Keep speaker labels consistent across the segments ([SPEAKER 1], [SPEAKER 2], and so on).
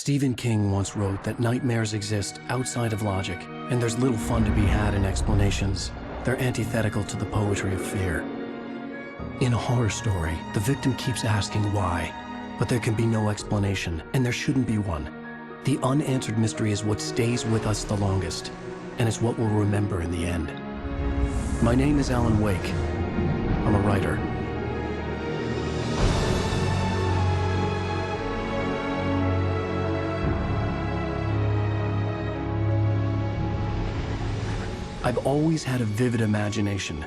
[SPEAKER 1] Stephen King once wrote that nightmares exist outside of logic, and there's little fun to be had in explanations. They're antithetical to the poetry of fear. In a horror story, the victim keeps asking why, but there can be no explanation, and there shouldn't be one. The unanswered mystery is what stays with us the longest, and it's what we'll remember in the end. My name is Alan Wake. I'm a writer. I've always had a vivid imagination,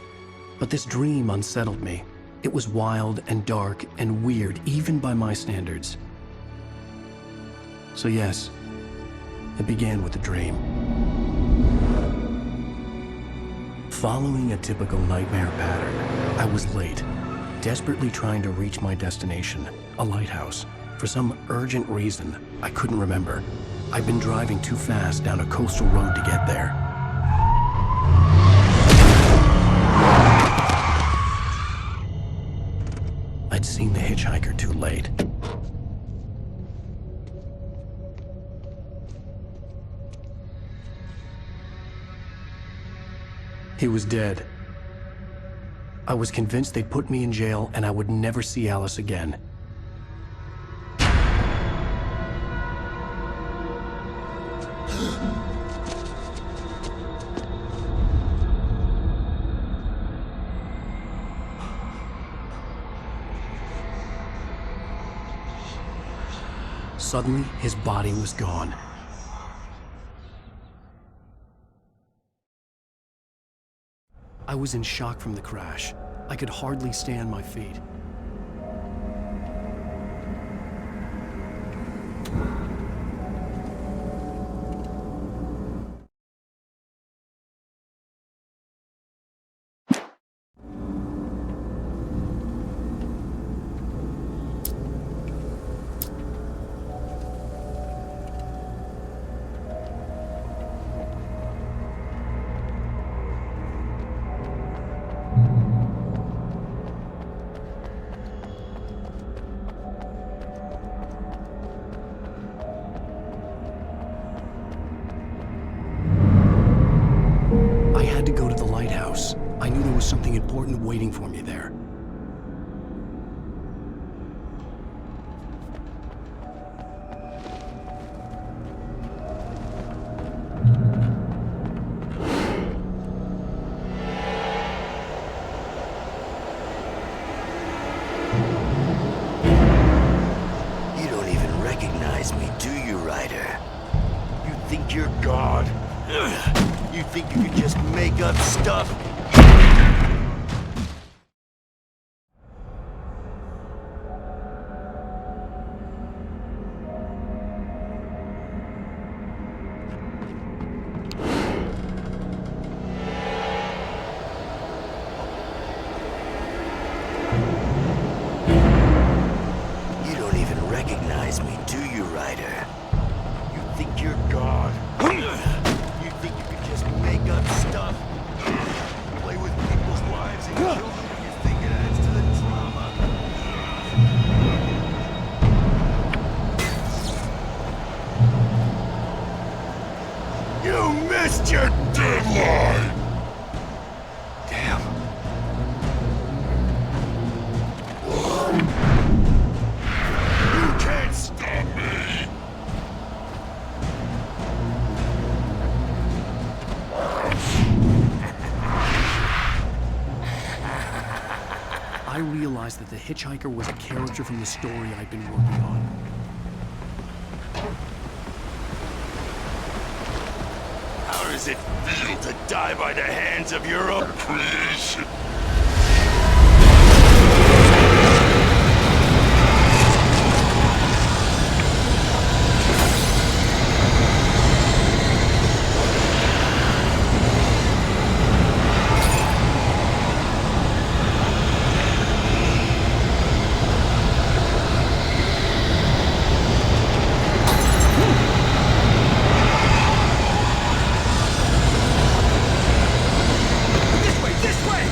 [SPEAKER 1] but this dream unsettled me. It was wild and dark and weird, even by my standards. So yes, it began with a dream. Following a typical nightmare pattern, I was late, desperately trying to reach my destination, a lighthouse. For some urgent reason, I couldn't remember. I'd been driving too fast down a coastal road to get there. I'd seen the hitchhiker too late. He was dead. I was convinced they'd put me in jail and I would never see Alice again. Suddenly, his body was gone. I was in shock from the crash. I could hardly stay on my feet. I knew there was something important waiting for me there.
[SPEAKER 2] You don't even recognize me, do you, Ryder? You think you're God? You think you can just make up stuff? You don't even recognize me, do you, Ryder? You think you're God? You think you can just make up stuff? Play with people's lives and children when you think it adds to the drama? You missed your deadline! Damn. You can't stop me!
[SPEAKER 1] I realized that the hitchhiker was a character from the story I'd been working on.
[SPEAKER 2] How does it feel to die by the hands of your own? Please.
[SPEAKER 1] This way!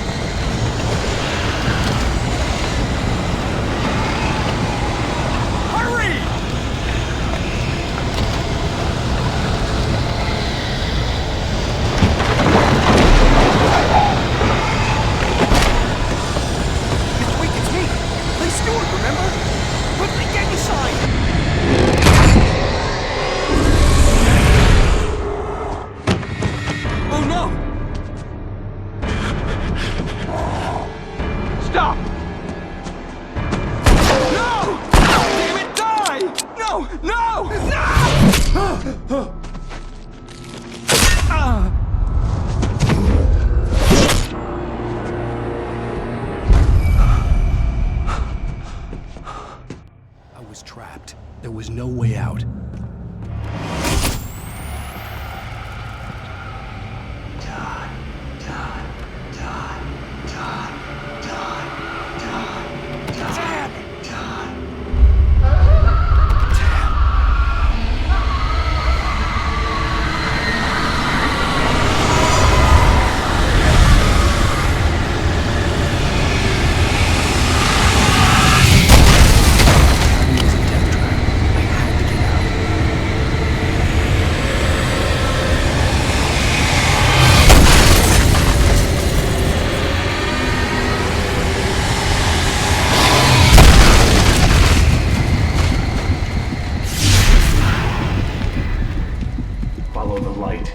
[SPEAKER 1] there was no way out.
[SPEAKER 3] Follow the light.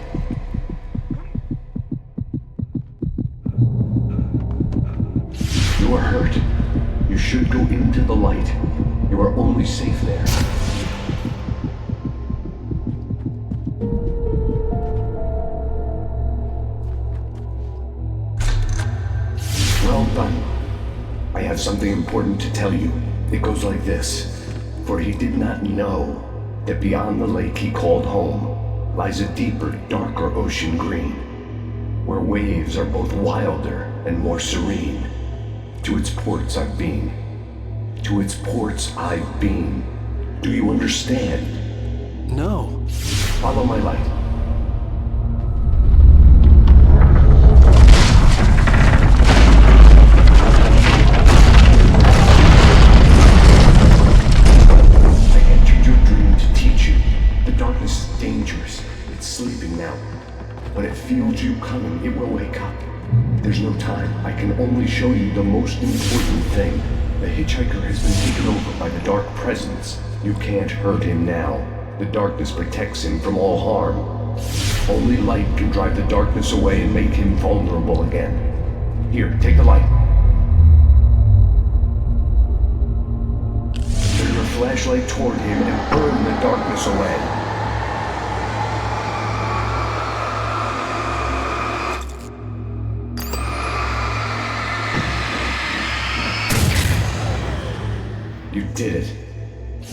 [SPEAKER 3] You are hurt. You should go into the light. You are only safe there. Well done. I have something important to tell you. It goes like this. For he did not know that beyond the lake he called home lies a deeper, darker ocean green, where waves are both wilder and more serene. To its ports I've been. To its ports I've been. Do you understand?
[SPEAKER 1] No.
[SPEAKER 3] Follow my light. I entered your dream to teach you. The darkness is dangerous. It's sleeping now. When it feels you coming, it will wake up. There's no time. I can only show you the most important thing. The hitchhiker has been taken over by the dark presence. You can't hurt him now. The darkness protects him from all harm. Only light can drive the darkness away and make him vulnerable again. Here, take the light. Turn your flashlight toward him and burn the darkness away. You did it.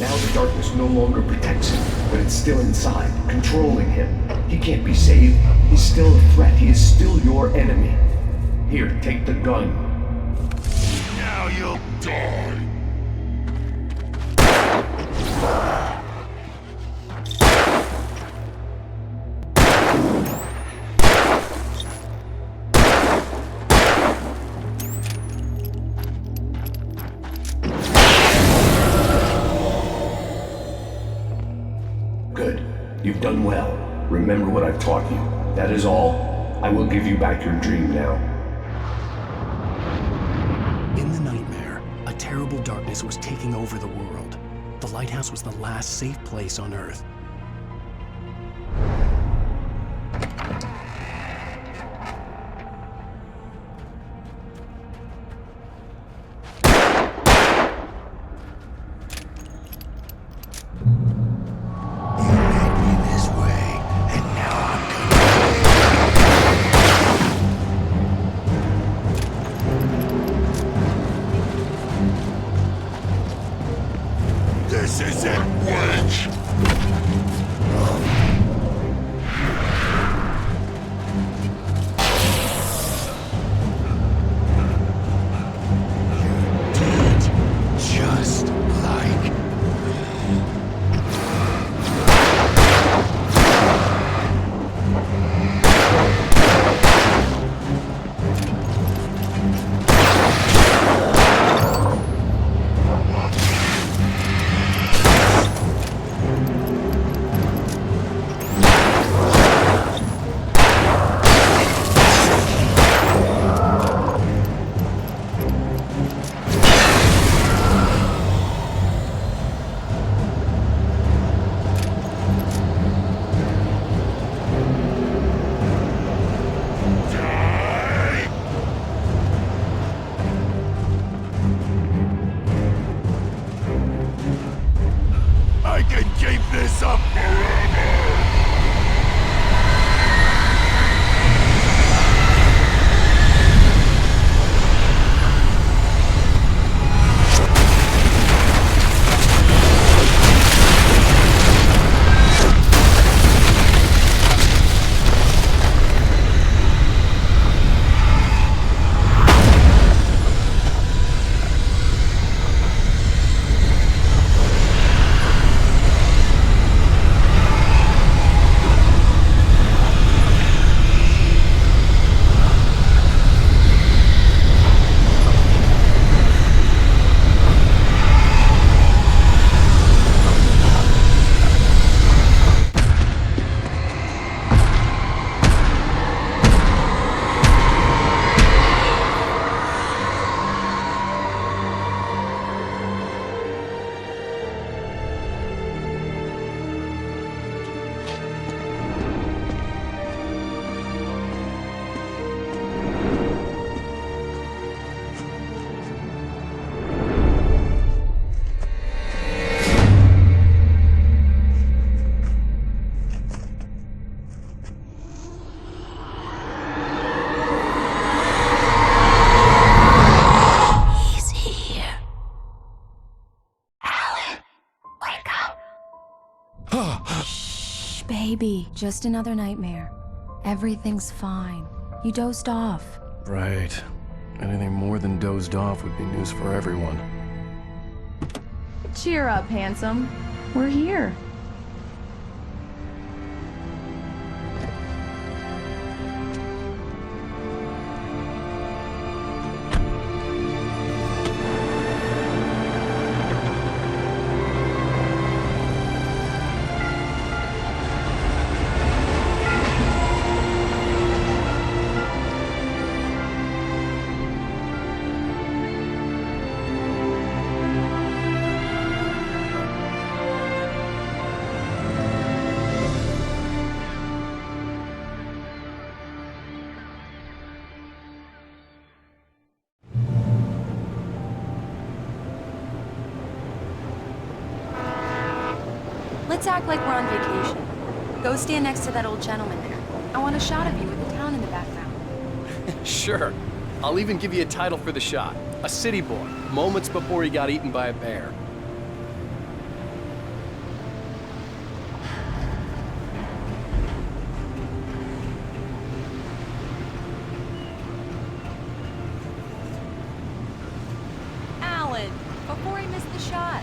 [SPEAKER 3] Now the darkness no longer protects him, but it's still inside, controlling him. He can't be saved. He's still a threat. He is still your enemy. Here, take the gun.
[SPEAKER 2] Now you'll die.
[SPEAKER 3] Good. You've done well. Remember what I've taught you. That is all. I will give you back your dream now.
[SPEAKER 1] In the nightmare, a terrible darkness was taking over the world. The lighthouse was the last safe place on Earth.
[SPEAKER 2] This is it, witch! You did just like I can keep this up forever!
[SPEAKER 4] baby. Just another nightmare. Everything's fine. You dozed off.
[SPEAKER 1] Right. Anything more than dozed off would be news for everyone.
[SPEAKER 5] Cheer up, handsome. We're here.
[SPEAKER 4] Let's act like we're on vacation. Go stand next to that old gentleman there. I want a shot of you with the town in the background.
[SPEAKER 6] Sure. I'll even give you a title for the shot. A city boy, moments before he got eaten by a bear.
[SPEAKER 4] Alan, before he missed the shot.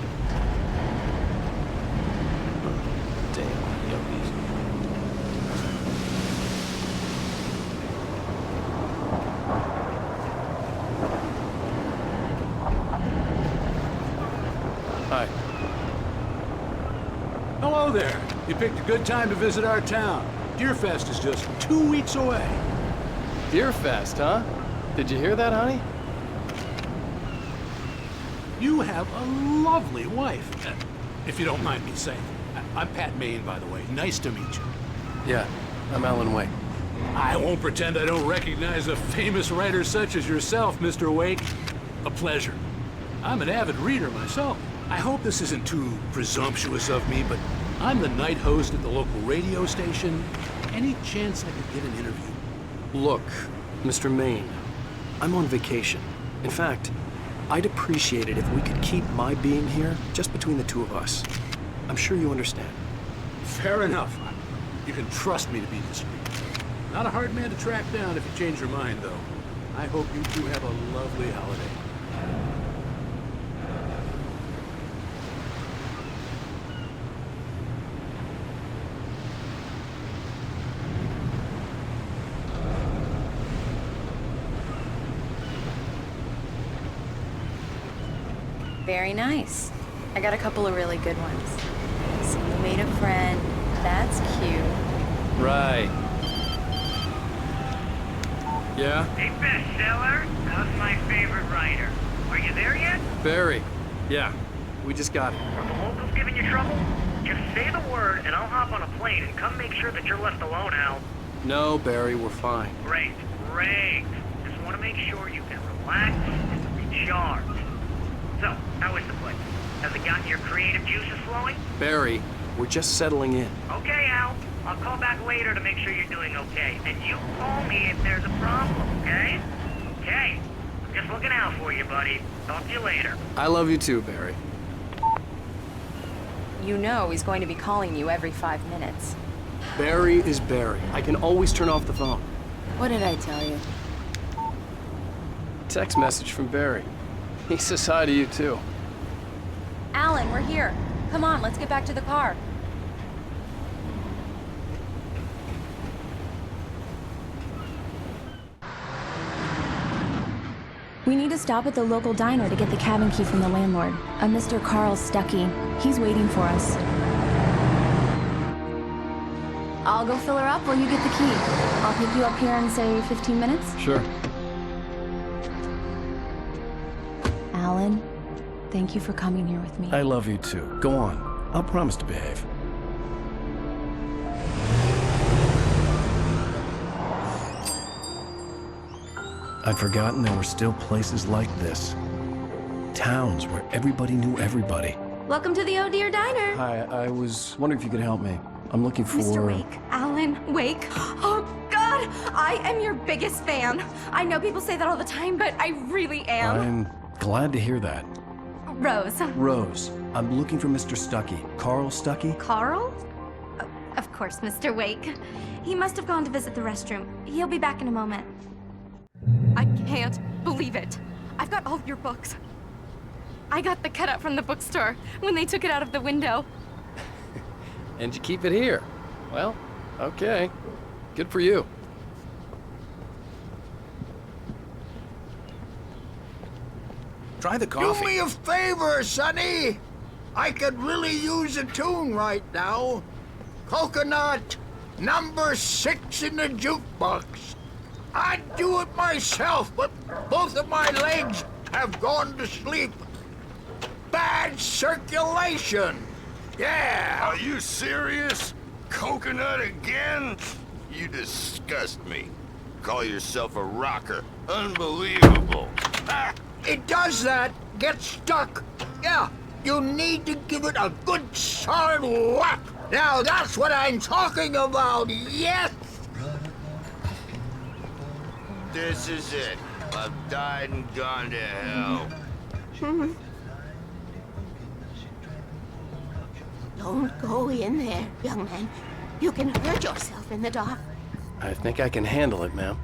[SPEAKER 6] Hi.
[SPEAKER 7] Hello there. You picked a good time to visit our town. Deerfest is just 2 weeks away.
[SPEAKER 6] Deerfest, huh? Did you hear that, honey?
[SPEAKER 7] You have a lovely wife, if you don't mind me saying. I'm Pat Maine, by the way. Nice to meet you.
[SPEAKER 6] Yeah, I'm Alan Wake.
[SPEAKER 7] I won't pretend I don't recognize a famous writer such as yourself, Mr. Wake. A pleasure. I'm an avid reader myself. I hope this isn't too presumptuous of me, but I'm the night host at the local radio station. Any chance I could get an interview?
[SPEAKER 6] Look, Mr. Maine, I'm on vacation. In fact, I'd appreciate it if we could keep my being here just between the two of us. I'm sure you understand.
[SPEAKER 7] Fair enough. You can trust me to be discreet. Not a hard man to track down if you change your mind, though. I hope you two have a lovely holiday.
[SPEAKER 4] Very nice. I got a couple of really good ones. So you made a friend. That's cute.
[SPEAKER 6] Right. Yeah?
[SPEAKER 8] Hey, bestseller, how's my favorite writer? Are you there yet?
[SPEAKER 6] Barry. Yeah, we just got it.
[SPEAKER 8] Are the locals giving you trouble? Just say the word and I'll hop on a plane and come make sure that you're left alone, Al.
[SPEAKER 6] No, Barry, we're fine.
[SPEAKER 8] Great, great. Just want to make sure you can relax and recharge. So, how is the place? Has it gotten your creative juices flowing?
[SPEAKER 6] Barry, we're just settling in.
[SPEAKER 8] Okay, Al. I'll call back later to make sure you're doing okay. And you call me if there's a problem, okay? Okay. I'm just looking out for you, buddy. Talk to you later.
[SPEAKER 6] I love you too, Barry.
[SPEAKER 4] You know he's going to be calling you every 5 minutes.
[SPEAKER 6] Barry is Barry. I can always turn off the phone.
[SPEAKER 4] What did I tell you?
[SPEAKER 6] Text message from Barry. He says hi to you too.
[SPEAKER 4] Alan, we're here. Come on, let's get back to the car. We need to stop at the local diner to get the cabin key from the landlord, a Mr. Carl Stuckey. He's waiting for us. I'll go fill her up while you get the key. I'll pick you up here in, say, 15 minutes?
[SPEAKER 6] Sure.
[SPEAKER 4] Alan, thank you for coming here with me.
[SPEAKER 1] I love you too. Go on. I'll promise to behave. I'd forgotten there were still places like this. Towns where everybody knew everybody.
[SPEAKER 9] Welcome to the Oh Dear Diner.
[SPEAKER 1] Hi, I was wondering if you could help me. I'm looking for...
[SPEAKER 9] Mr. Wake. Alan Wake. Oh, God! I am your biggest fan. I know people say that all the time, but I really am.
[SPEAKER 1] I'm glad to hear that.
[SPEAKER 9] Rose.
[SPEAKER 1] Rose, I'm looking for Mr. Stuckey. Carl Stuckey?
[SPEAKER 9] Carl? Of course, Mr. Wake. He must have gone to visit the restroom. He'll be back in a moment. I can't believe it. I've got all of your books. I got the cutout from the bookstore when they took it out of the window.
[SPEAKER 6] And you keep it here. Well, okay. Good for you.
[SPEAKER 10] Try the coffee.
[SPEAKER 11] Do me a favor, Sonny. I could really use a tune right now. Coconut, number 6 in the jukebox. I'd do it myself, but both of my legs have gone to sleep. Bad circulation. Yeah.
[SPEAKER 2] Are you serious? Coconut again? You disgust me. Call yourself a rocker. Unbelievable. Ah.
[SPEAKER 11] It does that. Get stuck. Yeah, you need to give it a good solid whack. Now that's what I'm talking about, yes!
[SPEAKER 2] This is it. I've died and gone to hell.
[SPEAKER 12] Don't go in there, young man. You can hurt yourself in the dark.
[SPEAKER 6] I think I can handle it, ma'am.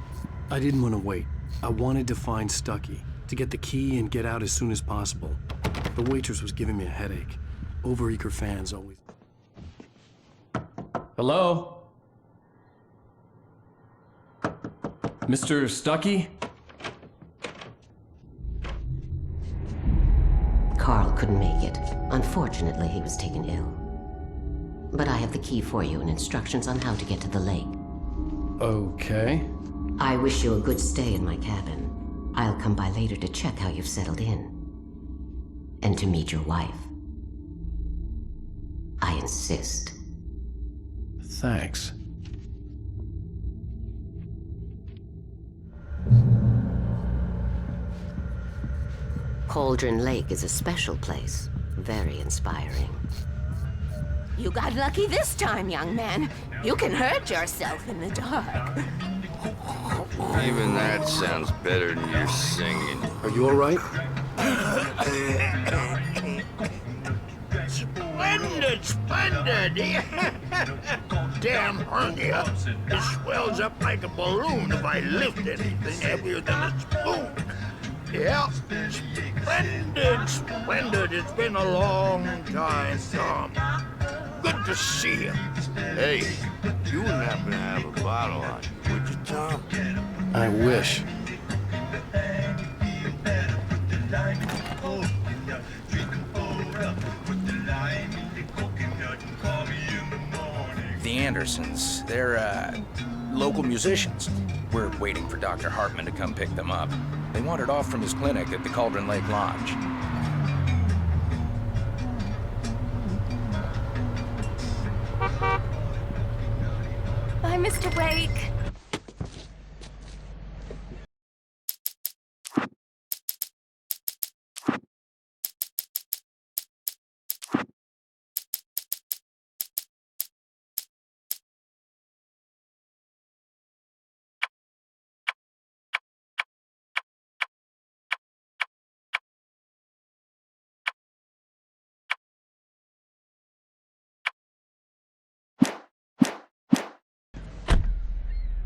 [SPEAKER 6] I didn't want to wait. I wanted to find Stucky, to get the key and get out as soon as possible. The waitress was giving me a headache. Overeager fans always... Hello? Mr. Stucky?
[SPEAKER 12] Carl couldn't make it. Unfortunately, he was taken ill. But I have the key for you and instructions on how to get to the lake.
[SPEAKER 6] Okay.
[SPEAKER 12] I wish you a good stay in my cabin. I'll come by later to check how you've settled in. And to meet your wife. I insist.
[SPEAKER 6] Thanks.
[SPEAKER 12] Cauldron Lake is a special place. Very inspiring. You got lucky this time, young man. You can hurt yourself in the dark.
[SPEAKER 2] Even that sounds better than your singing.
[SPEAKER 6] Are you all right?
[SPEAKER 11] Splendid, splendid! Damn hernia. It swells up like a balloon if I lift anything heavier than a spoon. Yeah, splendid, splendid. It's been a long time, Tom. Good to see you.
[SPEAKER 2] Hey, you wouldn't happen to have a bottle on you, would you, Tom?
[SPEAKER 6] I wish.
[SPEAKER 10] The Andersons, they're, local musicians. We're waiting for Dr. Hartman to come pick them up. They wandered off from his clinic at the Cauldron Lake Lodge.
[SPEAKER 9] Bye, Mr. Wake.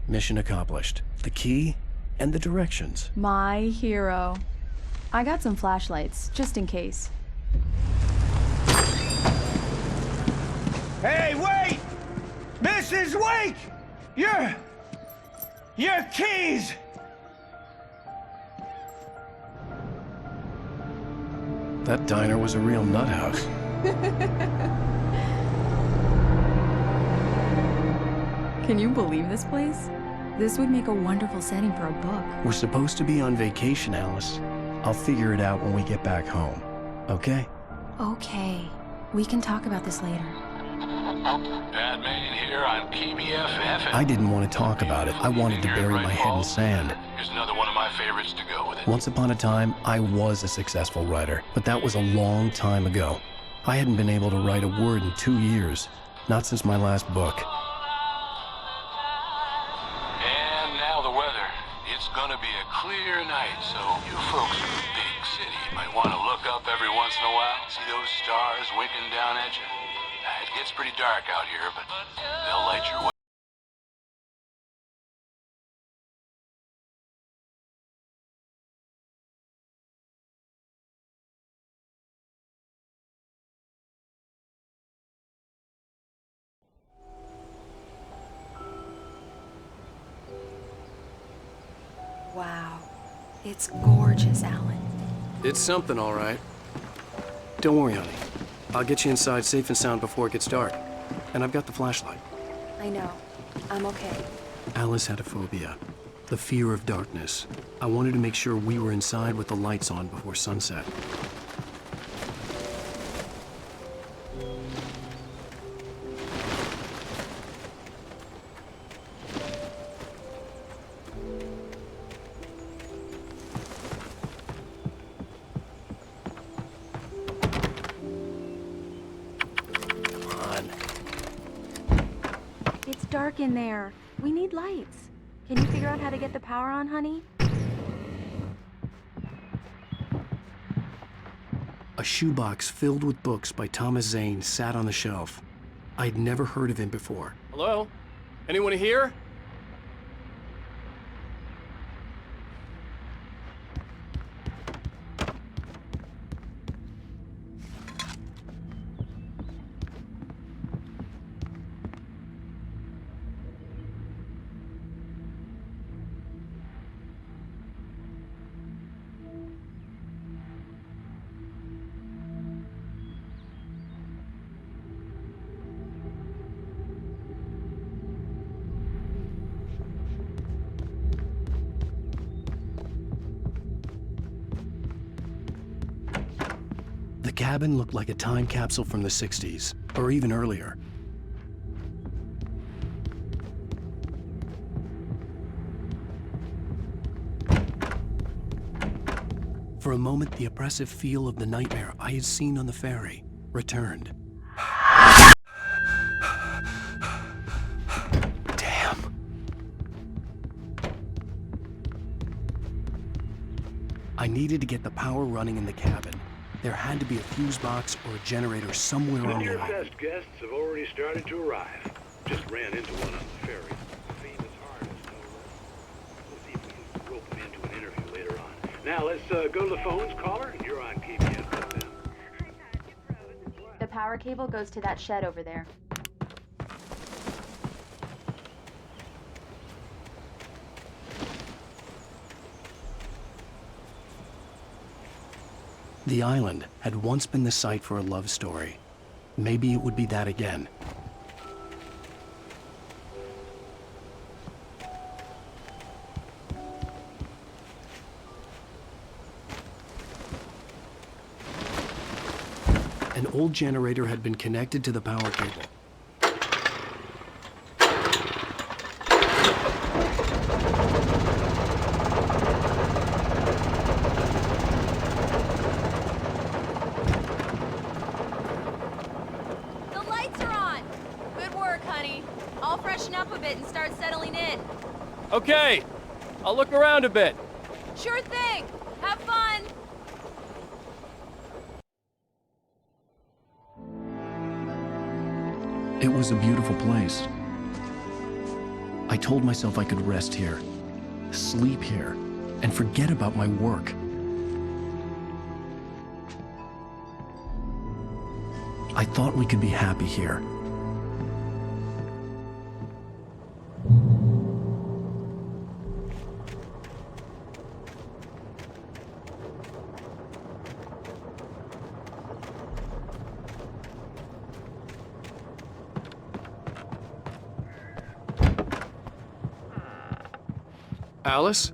[SPEAKER 1] Mission accomplished. The key and the directions.
[SPEAKER 5] My hero. I got some flashlights, just in case.
[SPEAKER 13] Hey, wait! Mrs. Wake! Your keys!
[SPEAKER 1] That diner was a real nut house.
[SPEAKER 5] Can you believe this place? This would make a wonderful setting for a book.
[SPEAKER 1] We're supposed to be on vacation, Alice. I'll figure it out when we get back home. Okay?
[SPEAKER 5] Okay. We can talk about this later.
[SPEAKER 7] Batman here on PBFF.
[SPEAKER 1] I didn't want to talk about it. I wanted to bury my head in sand.
[SPEAKER 7] Here's another one of my favorites to go with it.
[SPEAKER 1] Once upon a time, I was a successful writer, but that was a long time ago. I hadn't been able to write a word in 2 years. Not since my last book.
[SPEAKER 7] And now the weather. It's gonna be a clear night, so you folks in the big city might want to look up every once in a while, see those stars winking down at you. It gets pretty dark out here, but they'll light your way.
[SPEAKER 4] Wow. It's gorgeous, Alan.
[SPEAKER 6] It's something, all right. Don't worry, honey. I'll get you inside safe and sound before it gets dark. And I've got the flashlight.
[SPEAKER 4] I know. I'm okay.
[SPEAKER 6] Alice had a phobia. The fear of darkness. I wanted to make sure we were inside with the lights on before sunset.
[SPEAKER 9] It's dark in there. We need lights. Can you figure out how to get the power on, honey?
[SPEAKER 6] A shoebox filled with books by Thomas Zane sat on the shelf. I'd never heard of him before. Hello? Anyone here? The cabin looked like a time capsule from the 60s, or even earlier. For a moment, the oppressive feel of the nightmare I had seen on the ferry returned. Damn. I needed to get the power running in the cabin. There had to be a fuse box or a generator somewhere on the
[SPEAKER 7] Your
[SPEAKER 6] island.
[SPEAKER 7] best guests have already started to arrive. Just ran into one on the ferry. Famous artist, no less. We'll see if we can rope him into an interview later on. Now let's go to the phones, caller. You're on KBS FM.
[SPEAKER 14] The power cable goes to that shed over there.
[SPEAKER 6] The island had once been the site for a love story. Maybe it would be that again. An old generator had been connected to the power cable.
[SPEAKER 5] The lights are on! Good work, honey. I'll freshen up a bit and start settling in.
[SPEAKER 15] Okay, I'll look around a bit.
[SPEAKER 5] Sure thing! Have fun!
[SPEAKER 6] It was a beautiful place. I told myself I could rest here, sleep here, and forget about my work. I thought we could be happy here. Alice?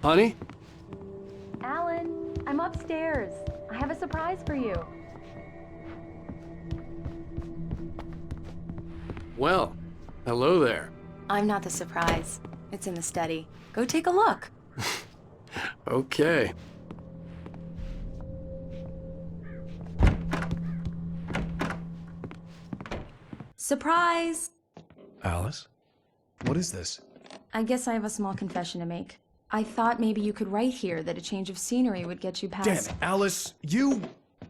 [SPEAKER 6] Honey?
[SPEAKER 14] Alan, I'm upstairs. I have a surprise for you.
[SPEAKER 6] Well, hello there.
[SPEAKER 4] I'm not the surprise. It's in the study. Go take a look.
[SPEAKER 6] Okay.
[SPEAKER 4] Surprise!
[SPEAKER 6] Alice? What is this?
[SPEAKER 5] I guess I have a small confession to make. I thought maybe you could write here that a change of scenery would get you past...
[SPEAKER 3] Damn it, Alice, you...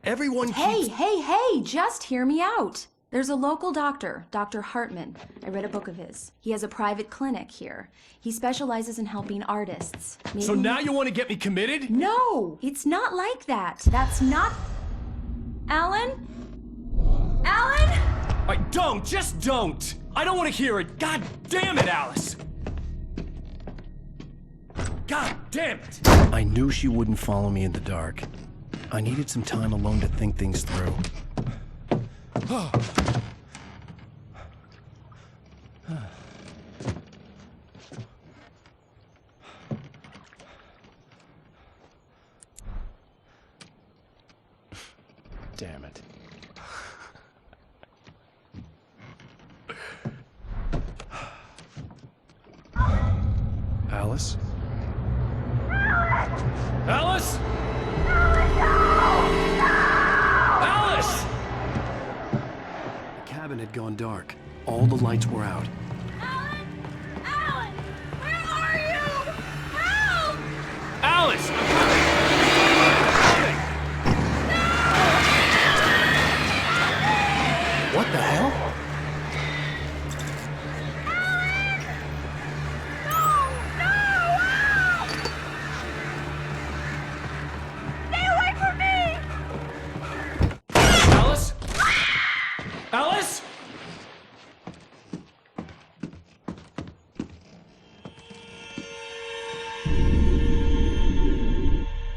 [SPEAKER 3] Everyone
[SPEAKER 5] Hey,
[SPEAKER 3] keeps...
[SPEAKER 5] hey, hey! Just hear me out! There's a local doctor, Dr. Hartman. I read a book of his. He has a private clinic here. He specializes in helping artists.
[SPEAKER 6] So now you want to get me committed?
[SPEAKER 5] No! It's not like that. That's not... Alan? Alan?
[SPEAKER 6] Just don't! I don't want to hear it! God damn it, Alice! God damn it! I knew she wouldn't follow me in the dark. I needed some time alone to think things through. Damn it. Alice? Alice? Alice! The cabin had gone dark. All the lights were out.
[SPEAKER 9] Alan! Alan! Where are you? Help!
[SPEAKER 6] Alice! What the hell?
[SPEAKER 9] Stay away from me!
[SPEAKER 6] Alice? Alice?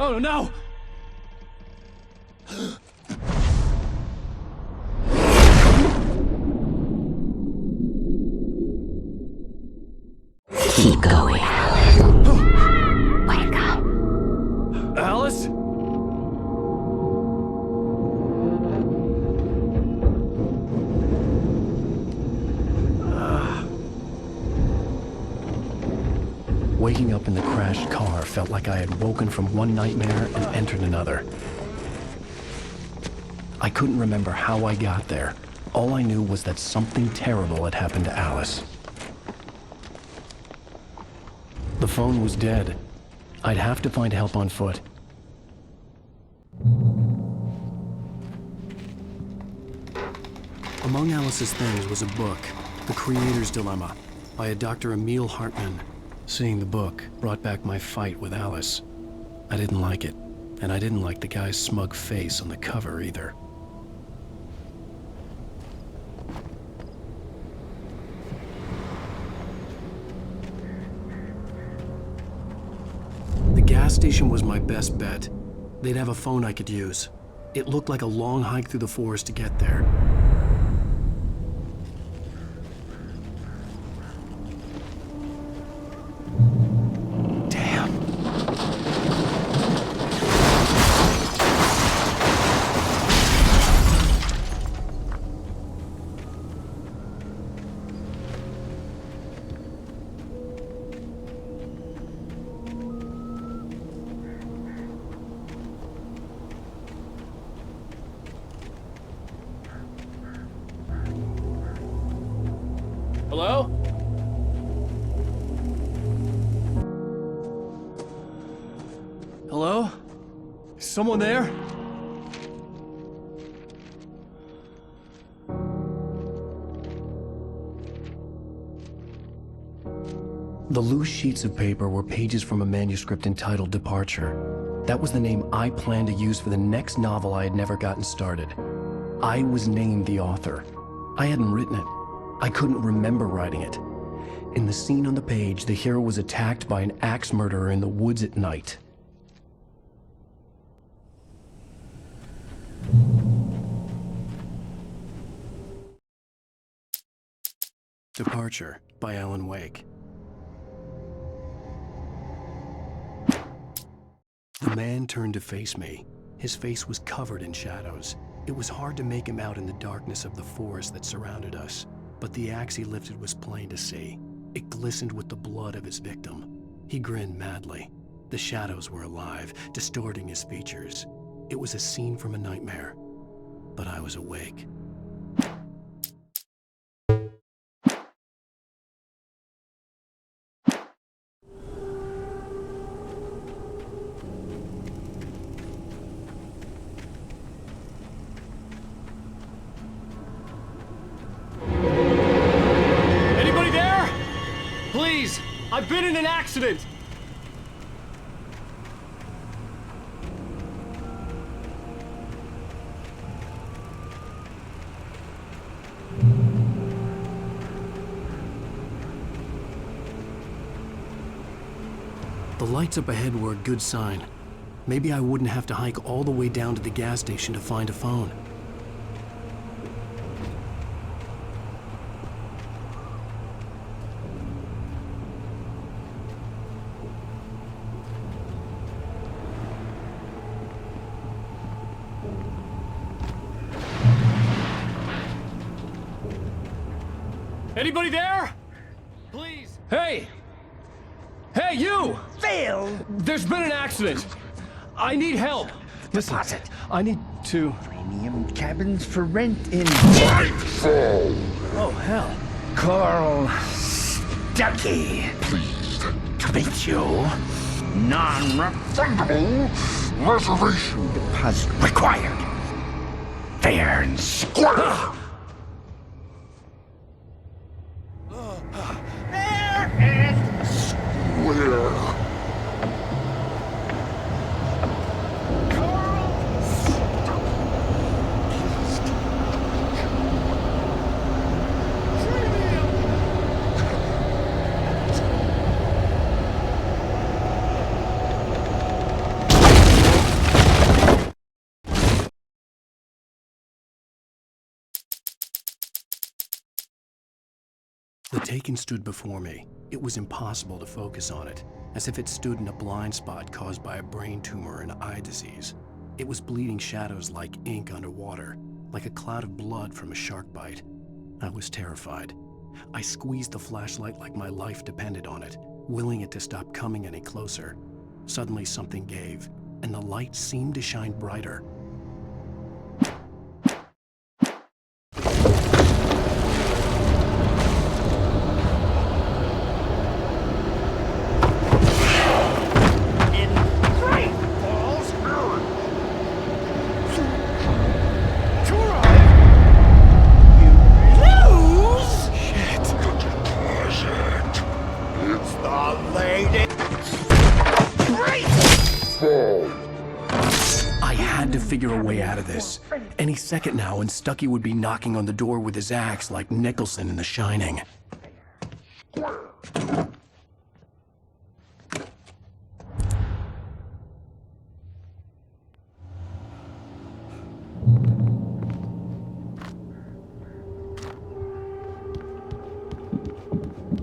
[SPEAKER 6] Oh no!
[SPEAKER 12] Keep going, Alan. Wake up.
[SPEAKER 6] Alice? Waking up in the crashed car felt like I had woken from one nightmare and entered another. I couldn't remember how I got there. All I knew was that something terrible had happened to Alice. The phone was dead. I'd have to find help on foot. Among Alice's things was a book, The Creator's Dilemma, by a Dr. Emil Hartman. Seeing the book brought back my fight with Alice. I didn't like it, and I didn't like the guy's smug face on the cover either. The gas station was my best bet. They'd have a phone I could use. It looked like a long hike through the forest to get there.
[SPEAKER 15] Hello?
[SPEAKER 6] Hello? Is someone there? The loose sheets of paper were pages from a manuscript entitled Departure. That was the name I planned to use for the next novel I had never gotten started. I was named the author. I hadn't written it. I couldn't remember writing it. In the scene on the page, the hero was attacked by an axe murderer in the woods at night. Departure by Alan Wake. The man turned to face me. His face was covered in shadows. It was hard to make him out in the darkness of the forest that surrounded us, but the axe he lifted was plain to see. It glistened with the blood of his victim. He grinned madly. The shadows were alive, distorting his features. It was a scene from a nightmare, but I was awake.
[SPEAKER 16] been in an accident!
[SPEAKER 6] The lights up ahead were a good sign. Maybe I wouldn't have to hike all the way down to the gas station to find a phone.
[SPEAKER 16] Anybody there? Please! Hey! Hey, you!
[SPEAKER 13] Phil!
[SPEAKER 16] There's been an accident! I need help! Listen, I need to...
[SPEAKER 13] Premium cabins for rent in...
[SPEAKER 16] Nightfall! Oh, hell.
[SPEAKER 13] Carl Stuckey. Pleased to meet you. Non-refundable reservation deposit required. Fair and square. Fair and square.
[SPEAKER 6] The Taken stood before me. It was impossible to focus on it, as if it stood in a blind spot caused by a brain tumor and eye disease. It was bleeding shadows like ink underwater, like a cloud of blood from a shark bite. I was terrified. I squeezed the flashlight like my life depended on it, willing it to stop coming any closer. Suddenly something gave, and the light seemed to shine brighter. I had to figure a way out of this. Any second now, and Stuckey would be knocking on the door with his axe like Nicholson in The Shining.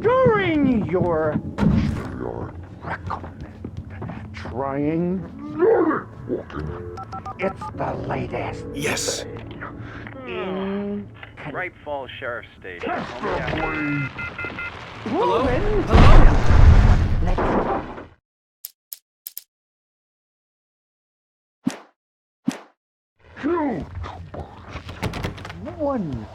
[SPEAKER 13] During your recommend trying it's the latest.
[SPEAKER 6] Yes.
[SPEAKER 17] Right Falls Sheriff's Station.
[SPEAKER 16] Hello?
[SPEAKER 13] Two. One.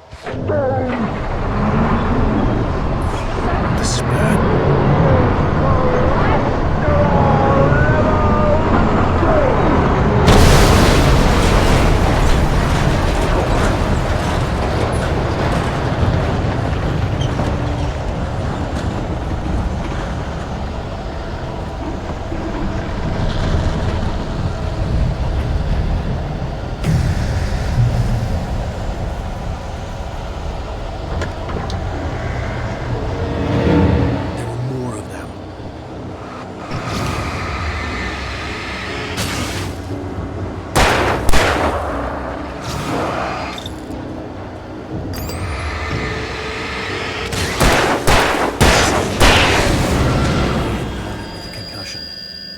[SPEAKER 6] The spread.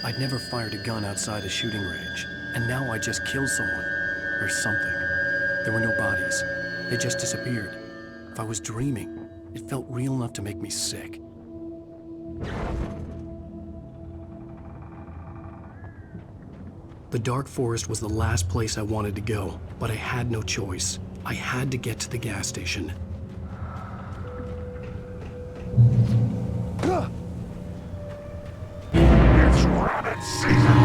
[SPEAKER 6] I'd never fired a gun outside a shooting range, and now I just killed someone. Or something. There were no bodies. They just disappeared. If I was dreaming, it felt real enough to make me sick. The dark forest was the last place I wanted to go, but I had no choice. I had to get to the gas station.
[SPEAKER 13] It's rabbit season.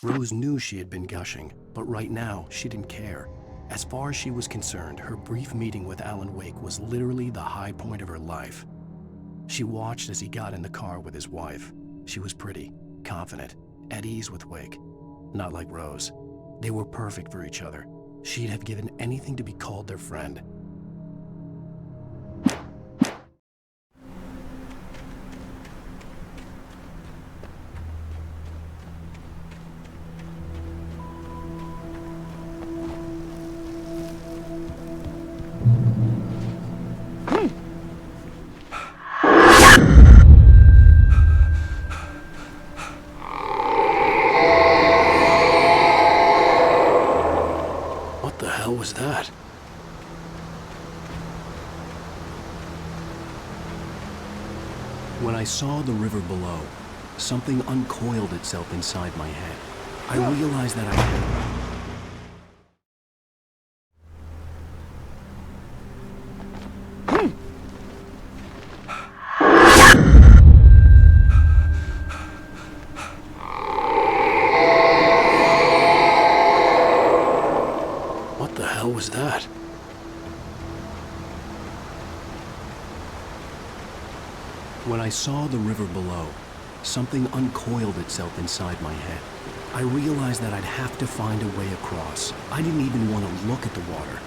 [SPEAKER 1] Rose knew she had been gushing, but right now she didn't care. As far as she was concerned, her brief meeting with Alan Wake was literally the high point of her life. She watched as he got in the car with his wife. She was pretty, confident, at ease with Wake. Not like Rose. They were perfect for each other. She'd have given anything to be called their friend. What was that? When I saw the river below, something uncoiled itself inside my head. I realized that I had... What the hell was that? When I saw the river below, something uncoiled itself inside my head. I realized that I'd have to find a way across. I didn't even want to look at the water.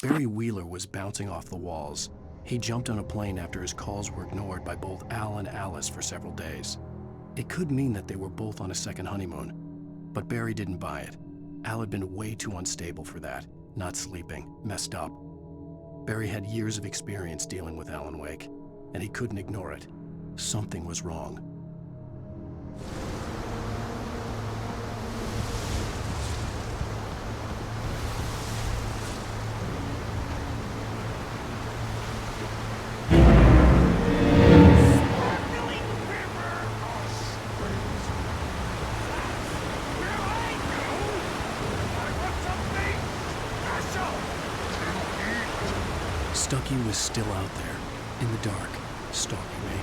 [SPEAKER 1] Barry Wheeler was bouncing off the walls. He jumped on a plane after his calls were ignored by both Al and Alice for several days. It could mean that they were both on a second honeymoon, but Barry didn't buy it. Al had been way too unstable for that, not sleeping, messed up. Barry had years of experience dealing with Alan Wake, and he couldn't ignore it. Something was wrong. Stucky was still out there, in the dark, stalking me.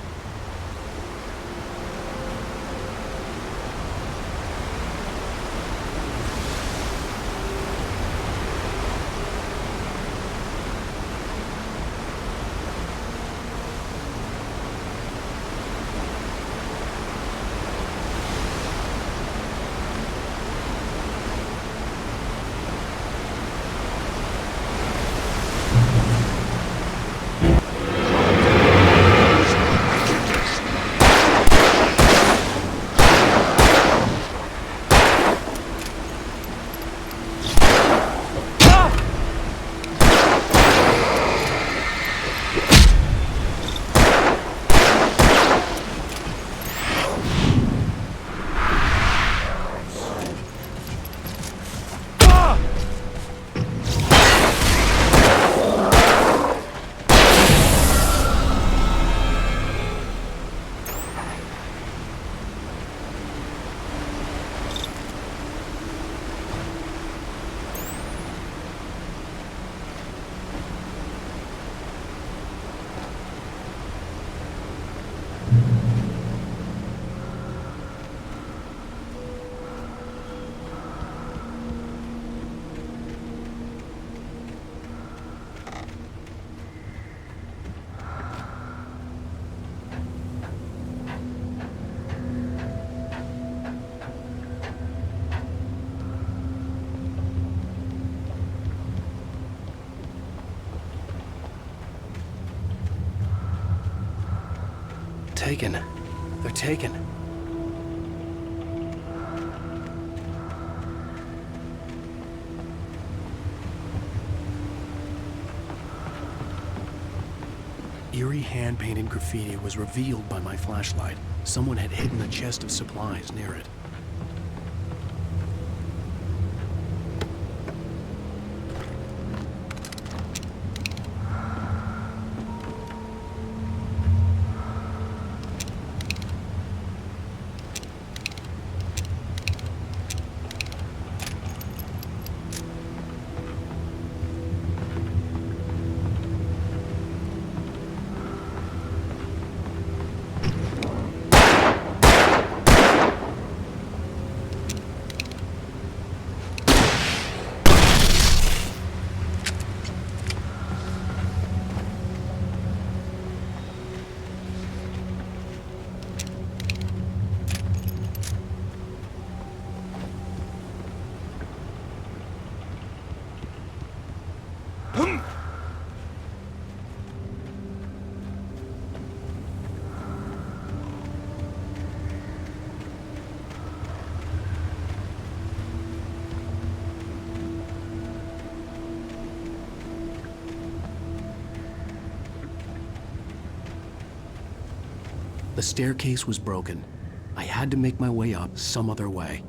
[SPEAKER 1] Taken. They're taken.
[SPEAKER 6] Eerie hand-painted graffiti was revealed by my flashlight. Someone had hidden a chest of supplies near it. The staircase was broken. I had to make my way up some other way.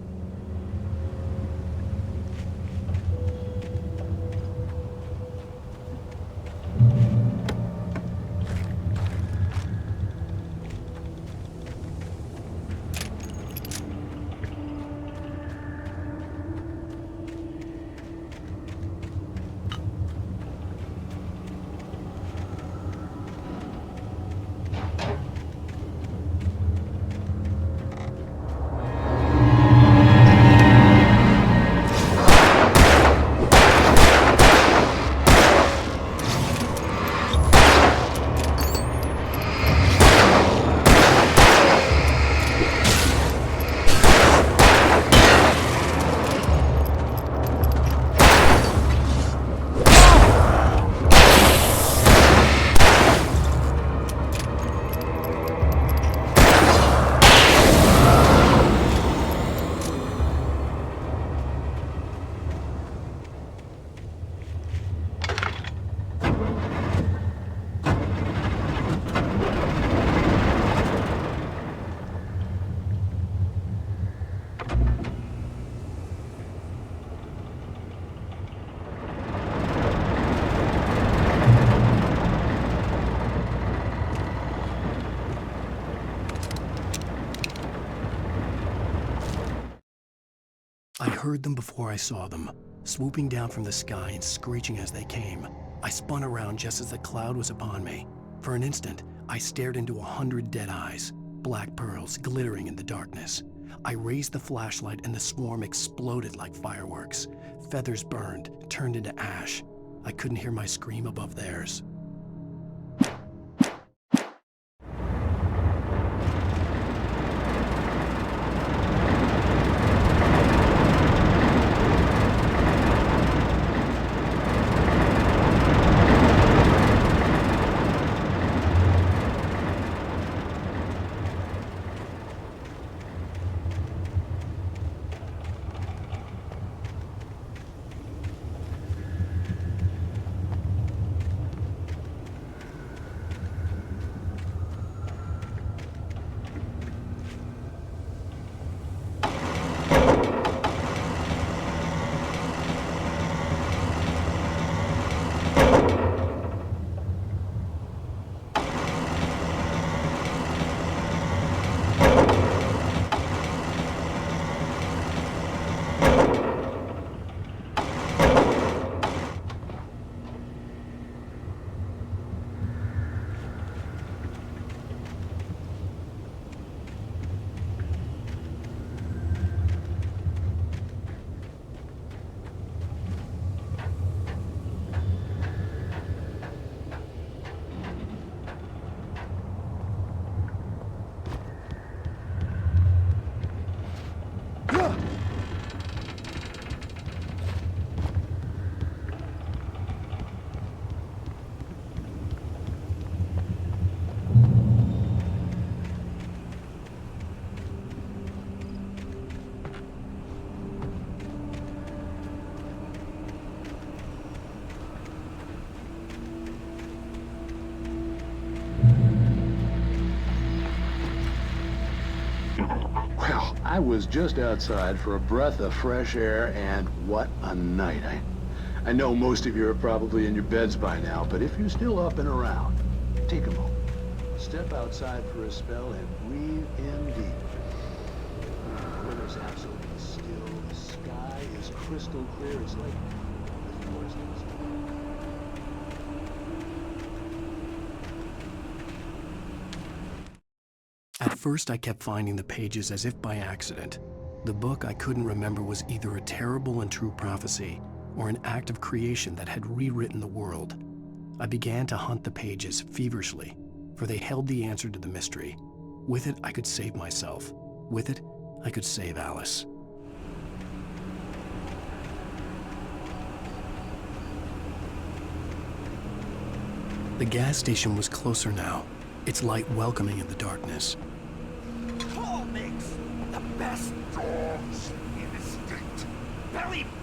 [SPEAKER 6] I heard them before I saw them, swooping down from the sky and screeching as they came. I spun around just as the cloud was upon me. For an instant, I stared into 100 dead eyes, black pearls glittering in the darkness. I raised the flashlight and the swarm exploded like fireworks. Feathers burned, turned into ash. I couldn't hear my scream above theirs.
[SPEAKER 18] I was just outside for a breath of fresh air, and what a night. I know most of you are probably in your beds by now, but if you're still up and around, take a moment. Step outside for a spell and breathe in deep. The weather's absolutely still. The sky is crystal clear. It's like the forest is.
[SPEAKER 1] At first, I kept finding the pages as if by accident. The book I couldn't remember was either a terrible and true prophecy or an act of creation that had rewritten the world. I began to hunt the pages feverishly, for they held the answer to the mystery. With it, I could save myself. With it, I could save Alice. The gas station was closer now, its light welcoming in the darkness.
[SPEAKER 2] Paul makes the best dogs in the state. Belly